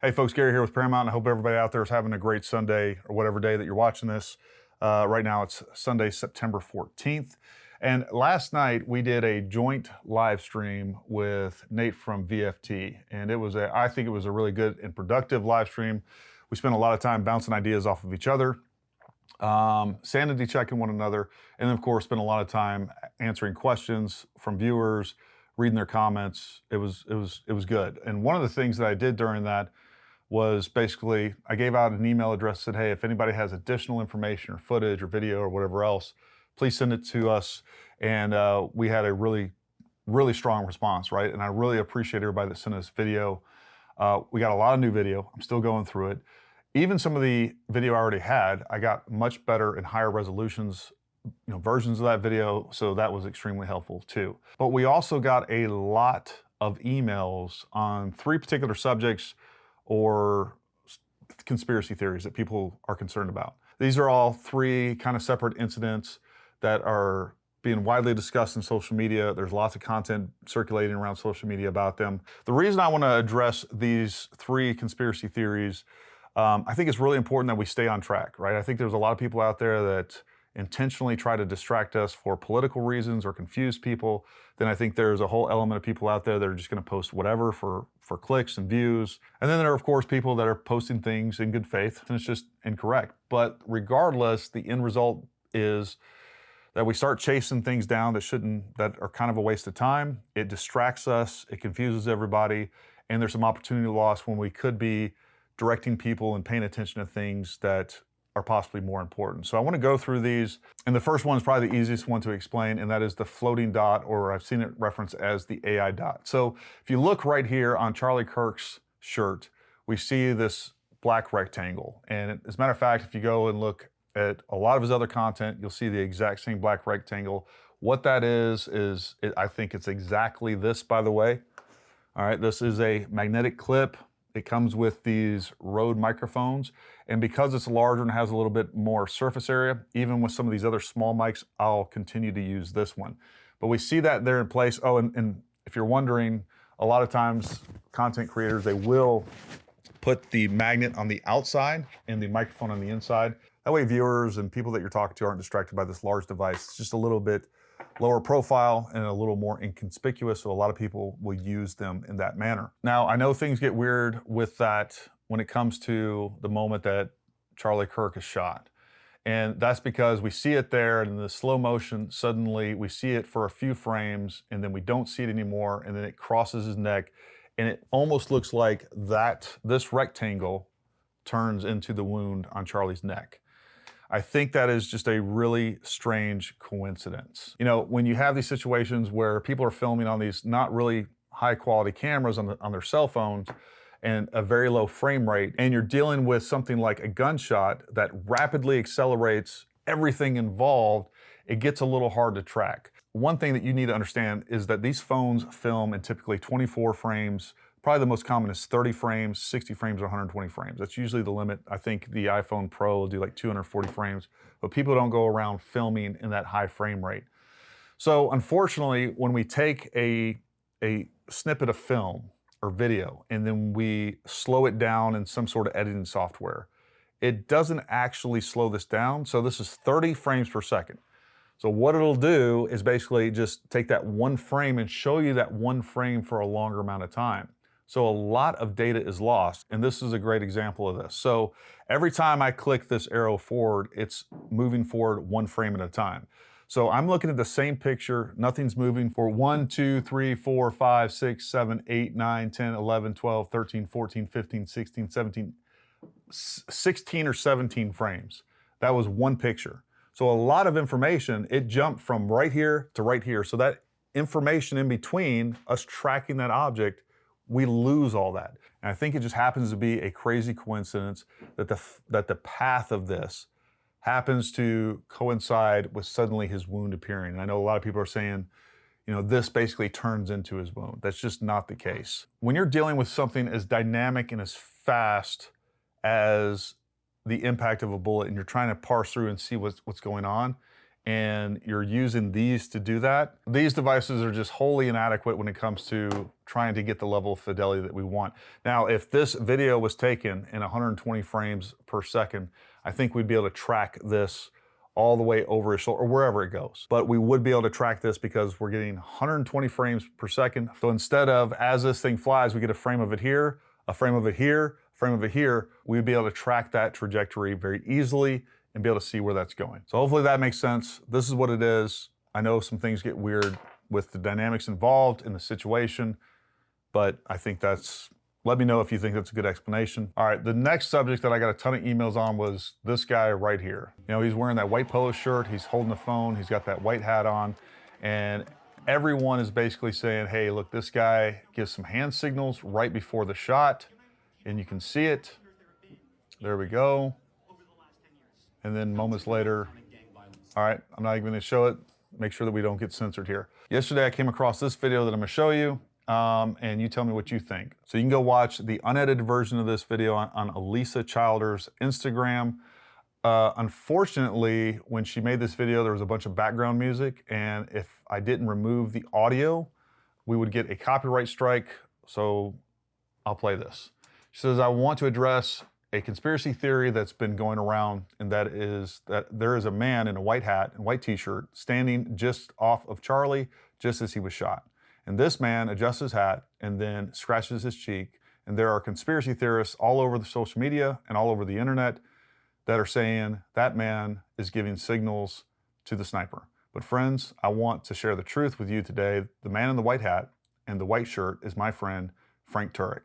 Hey folks, Gary here with Paramount. I hope everybody out there is having a great Sunday or whatever day that you're watching this. Right now it's Sunday, September 14th. And last night we did a joint live stream with Nate from VFT. And I think it was a really good and productive live stream. We spent a lot of time bouncing ideas off of each other, sanity checking one another, and then of course spent a lot of time answering questions from viewers, reading their comments. It was good. And one of the things that I did during that was basically I gave out an email address, said, hey, if anybody has additional information or footage or video or whatever else, please send it to us. And we had a really strong response, right? And I really appreciate everybody that sent us video. We got a lot of new video. I'm still going through it. Even some of the video I already had, I got much better and higher resolutions, versions of that video. So that was extremely helpful too. But we also got a lot of emails on three particular subjects or conspiracy theories that people are concerned about. These are all three kind of separate incidents that are being widely discussed in social media. There's lots of content circulating around social media about them. The reason I want to address these three conspiracy theories, I think it's really important that we stay on track, right? I think there's a lot of people out there that intentionally try to distract us for political reasons or confuse people. Then I think there's a whole element of people out there that are just going to post whatever for clicks and views. And then there are, of course, people that are posting things in good faith, and it's just incorrect. But regardless, the end result is that we start chasing things down that are kind of a waste of time. It distracts us, it confuses everybody, and there's some opportunity lost when we could be directing people and paying attention to things that are possibly more important. So I want to go through these. And the first one is probably the easiest one to explain, and that is the floating dot, or I've seen it referenced as the AI dot. So if you look right here on Charlie Kirk's shirt, we see this black rectangle. And as a matter of fact, if you go and look at a lot of his other content, you'll see the exact same black rectangle. What that is I think it's exactly this, by the way. All right, this is a magnetic clip. It comes with these Rode microphones, and because it's larger and has a little bit more surface area, even with some of these other small mics, I'll continue to use this one. But we see that there in place. Oh, and if you're wondering, a lot of times content creators, they will put the magnet on the outside and the microphone on the inside. That way viewers and people that you're talking to aren't distracted by this large device. It's just a little bit lower profile and a little more inconspicuous, so a lot of people will use them in that manner. Now, I know things get weird with that when it comes to the moment that Charlie Kirk is shot. And that's because we see it there, and in the slow motion, suddenly we see it for a few frames, and then we don't see it anymore, and then it crosses his neck, and it almost looks like this rectangle turns into the wound on Charlie's neck. I think that is just a really strange coincidence. When you have these situations where people are filming on these not really high quality cameras on their cell phones and a very low frame rate, and you're dealing with something like a gunshot that rapidly accelerates everything involved, it gets a little hard to track. One thing that you need to understand is that these phones film in typically 24 frames. Probably the most common is 30 frames, 60 frames, or 120 frames. That's usually the limit. I think the iPhone Pro will do like 240 frames, but people don't go around filming in that high frame rate. So unfortunately, when we take a snippet of film or video and then we slow it down in some sort of editing software, it doesn't actually slow this down. So this is 30 frames per second. So what it'll do is basically just take that one frame and show you that one frame for a longer amount of time. So a lot of data is lost, and this is a great example of this. So every time I click this arrow forward, it's moving forward one frame at a time. So I'm looking at the same picture, nothing's moving for 1, 2, 3, 4, 5, 6, 7, 8, 9, 10, 11, 12, 13, 14, 15, 16, 17, 16 or 17 frames. That was one picture. So a lot of information, it jumped from right here to right here. So that information in between us tracking that object, we lose all that. And I think it just happens to be a crazy coincidence that the path of this happens to coincide with suddenly his wound appearing. And I know a lot of people are saying, this basically turns into his wound. That's just not the case. When you're dealing with something as dynamic and as fast as the impact of a bullet, and you're trying to parse through and see what's going on, and you're using these to do that, these devices are just wholly inadequate when it comes to trying to get the level of fidelity that we want. Now, if this video was taken in 120 frames per second, I think we'd be able to track this all the way over his shoulder or wherever it goes. But we would be able to track this because we're getting 120 frames per second. So instead of, as this thing flies, we get a frame of it here, a frame of it here, a frame of it here, we'd be able to track that trajectory very easily and be able to see where that's going. So hopefully that makes sense. This is what it is. I know some things get weird with the dynamics involved in the situation, but I think let me know if you think that's a good explanation. All right, the next subject that I got a ton of emails on was this guy right here. You know, he's wearing that white polo shirt, he's holding the phone, he's got that white hat on, and everyone is basically saying, hey, look, this guy gives some hand signals right before the shot, and you can see it. There we go. And then moments later, all right, I'm not even gonna show it. Make sure that we don't get censored here. Yesterday, I came across this video that I'm gonna show you, and you tell me what you think. So you can go watch the unedited version of this video on Elisa Childer's Instagram. Unfortunately, when she made this video, there was a bunch of background music, and if I didn't remove the audio, we would get a copyright strike, so I'll play this. She says, I want to address a conspiracy theory that's been going around, and that is that there is a man in a white hat and white t-shirt standing just off of Charlie just as he was shot. And this man adjusts his hat and then scratches his cheek. And there are conspiracy theorists all over the social media and all over the internet that are saying that man is giving signals to the sniper. But friends, I want to share the truth with you today. The man in the white hat and the white shirt is my friend, Frank Turek.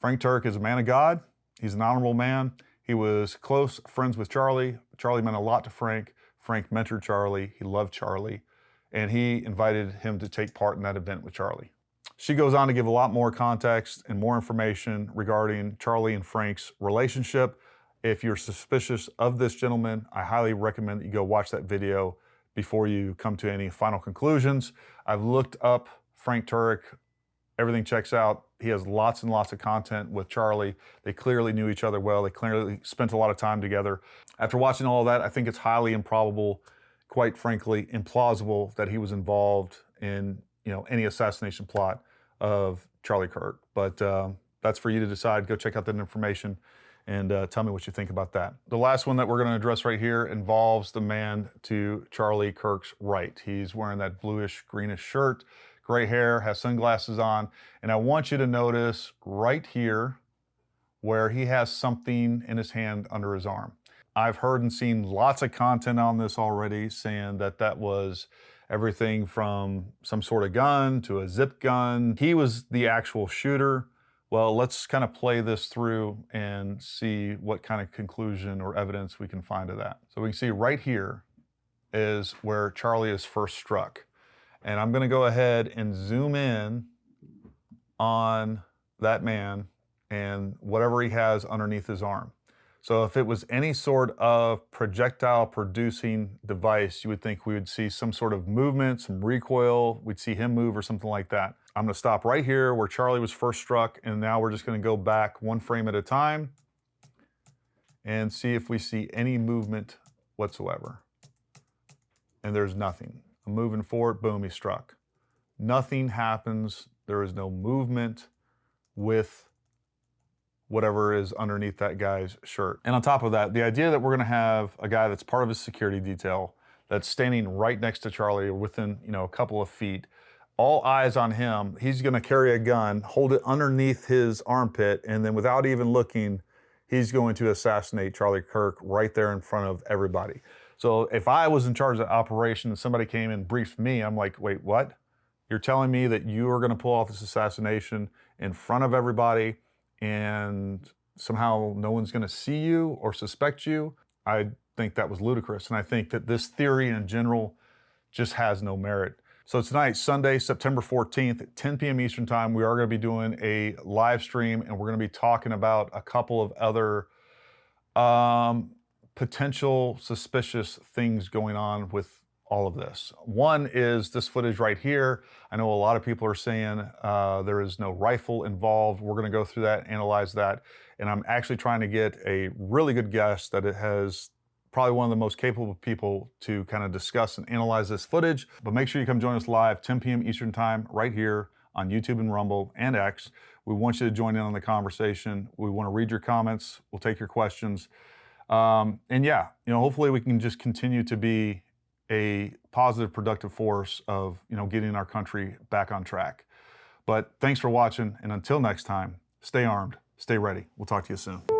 Frank Turek is a man of God. He's an honorable man. He was close friends with Charlie. Charlie meant a lot to Frank. Frank mentored Charlie. He loved Charlie. And he invited him to take part in that event with Charlie. She goes on to give a lot more context and more information regarding Charlie and Frank's relationship. If you're suspicious of this gentleman, I highly recommend that you go watch that video before you come to any final conclusions. I've looked up Frank Turek. Everything checks out. He has lots and lots of content with Charlie. They clearly knew each other well. They clearly spent a lot of time together. After watching all of that, I think it's highly improbable, quite frankly, implausible that he was involved in, any assassination plot of Charlie Kirk. But that's for you to decide. Go check out that information and tell me what you think about that. The last one that we're going to address right here involves the man to Charlie Kirk's right. He's wearing that bluish, greenish shirt, gray hair, has sunglasses on, and I want you to notice right here where he has something in his hand under his arm. I've heard and seen lots of content on this already saying that that was everything from some sort of gun to a zip gun. He was the actual shooter. Well, let's kind of play this through and see what kind of conclusion or evidence we can find of that. So we can see right here is where Charlie is first struck. And I'm gonna go ahead and zoom in on that man and whatever he has underneath his arm. So if it was any sort of projectile producing device, you would think we would see some sort of movement, some recoil, we'd see him move or something like that. I'm gonna stop right here where Charlie was first struck, and now we're just gonna go back one frame at a time and see if we see any movement whatsoever. And there's nothing. I'm moving forward, boom, he struck. Nothing happens. There is no movement with whatever is underneath that guy's shirt. And on top of that, the idea that we're gonna have a guy that's part of his security detail that's standing right next to Charlie within, a couple of feet, all eyes on him, he's gonna carry a gun, hold it underneath his armpit, and then without even looking, he's going to assassinate Charlie Kirk right there in front of everybody. So if I was in charge of the operation and somebody came and briefed me, I'm like, wait, what? You're telling me that you are gonna pull off this assassination in front of everybody and somehow no one's gonna see you or suspect you? I think that was ludicrous. And I think that this theory in general just has no merit. So tonight, Sunday, September 14th at 10 p.m. Eastern time, we are gonna be doing a live stream, and we're gonna be talking about a couple of other potential suspicious things going on with all of this. One is this footage right here. I know a lot of people are saying there is no rifle involved. We're gonna go through that, analyze that, and I'm actually trying to get a really good guess that it has probably one of the most capable people to kind of discuss and analyze this footage. But make sure you come join us live, 10 p.m. Eastern Time, right here on YouTube and Rumble and X. We want you to join in on the conversation. We want to read your comments. We'll take your questions. And yeah, hopefully we can just continue to be a positive, productive force of, getting our country back on track. But thanks for watching, and until next time, stay armed, stay ready. We'll talk to you soon.